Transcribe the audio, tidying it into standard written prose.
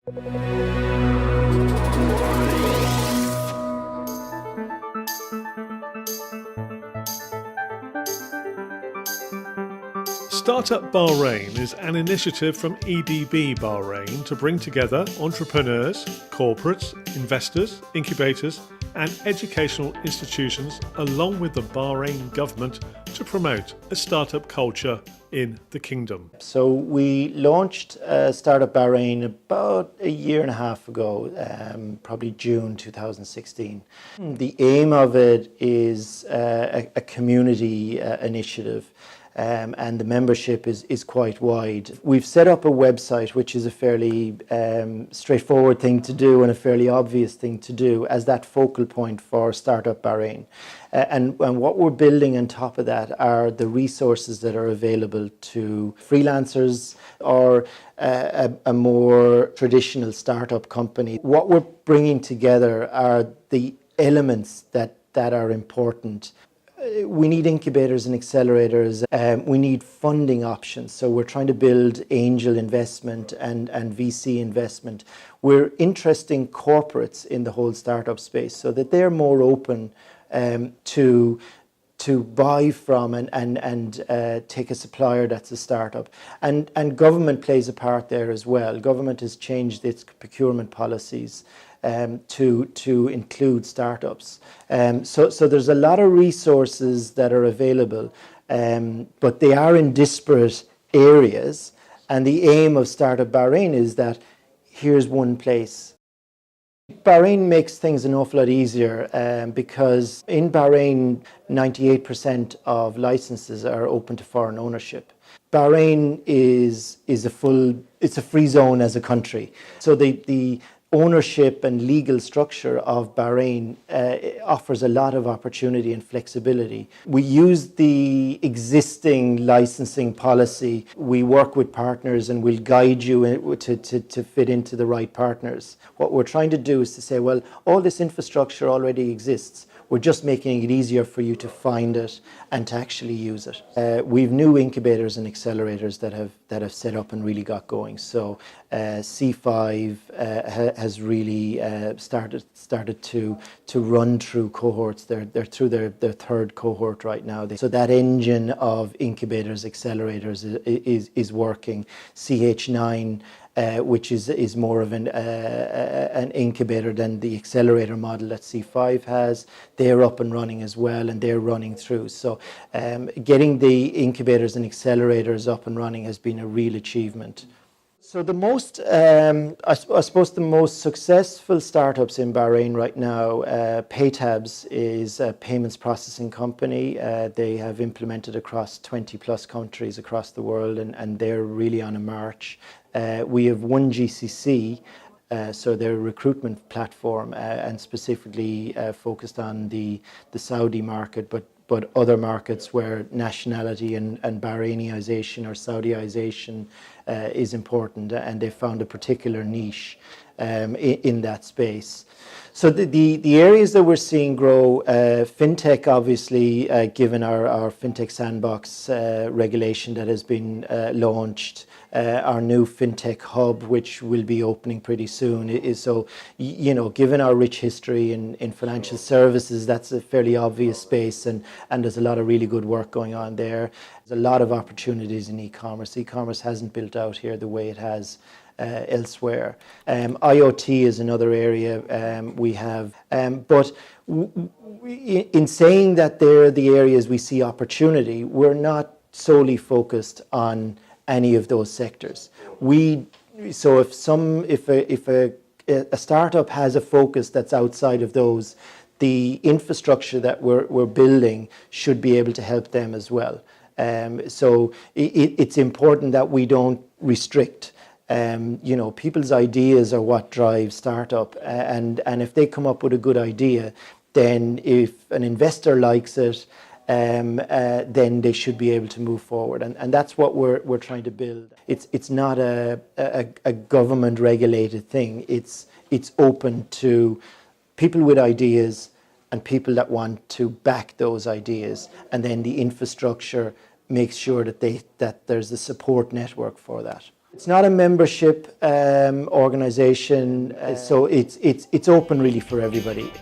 Startup Bahrain is an initiative from EDB Bahrain to bring together entrepreneurs, corporates, investors, incubators and educational institutions along with the Bahrain government to promote a startup culture in the kingdom. So we launched Startup Bahrain about a year and a half ago, probably June 2016. The aim of it is a community initiative. And the membership is quite wide. We've set up a website, which is a fairly straightforward thing to do and a fairly obvious thing to do as that focal point for Startup Bahrain. And what we're building on top of that are the resources that are available to freelancers or a more traditional startup company. What we're bringing together are the elements that are important. We need incubators and accelerators. We need funding options. So we're trying to build angel investment and VC investment. We're interesting corporates in the whole startup space so that they're more open to buy from and take a supplier that's a startup. And government plays a part there as well. Government has changed its procurement policies to include startups. So there's a lot of resources that are available, but they are in disparate areas. And the aim of Startup Bahrain is that here's one place. Bahrain makes things an awful lot easier because in Bahrain, 98% of licenses are open to foreign ownership. Bahrain is it's a free zone as a country. So the ownership and legal structure of Bahrain offers a lot of opportunity and flexibility. We use the existing licensing policy. We work with partners and we'll guide you to fit into the right partners. What we're trying to do is to say, well, all this infrastructure already exists. We're just making it easier for you to find it and to actually use it. We've new incubators and accelerators that have set up and really got going. So C5 has really started to run through cohorts. They're through their third cohort right now. So that engine of incubators, accelerators is working. CH9. Which is more of an incubator than the accelerator model that C5 has. They're up and running as well, and they're running through. So getting the incubators and accelerators up and running has been a real achievement. So the most, I suppose the most successful startups in Bahrain right now, Paytabs is a payments processing company. They have implemented across 20 plus countries across the world, and they're really on a march. We have one GCC, so they're a recruitment platform and specifically focused on the Saudi market, but other markets where nationality and Bahrainization or Saudiization is important, and they found a particular niche in that space. So the areas that we're seeing grow, fintech obviously, given our fintech sandbox regulation that has been launched, our new fintech hub, which will be opening pretty soon, is so, you know, given our rich history in financial services, that's a fairly obvious space, and there's a lot of really good work going on there. There's a lot of opportunities in e-commerce. E-commerce hasn't built out here the way it has elsewhere. IoT is another area we have, but in saying that they're the areas we see opportunity, we're not solely focused on any of those sectors. So if a startup has a focus that's outside of those, the infrastructure that we're building should be able to help them as well. So it's important that we don't restrict. You know, people's ideas are what drive startup, and if they come up with a good idea, then if an investor likes it, then they should be able to move forward, and that's what we're trying to build. It's not a government regulated thing. It's open to people with ideas and people that want to back those ideas, and then the infrastructure makes sure that there's a support network for that. It's not a membership organization, so it's open really for everybody.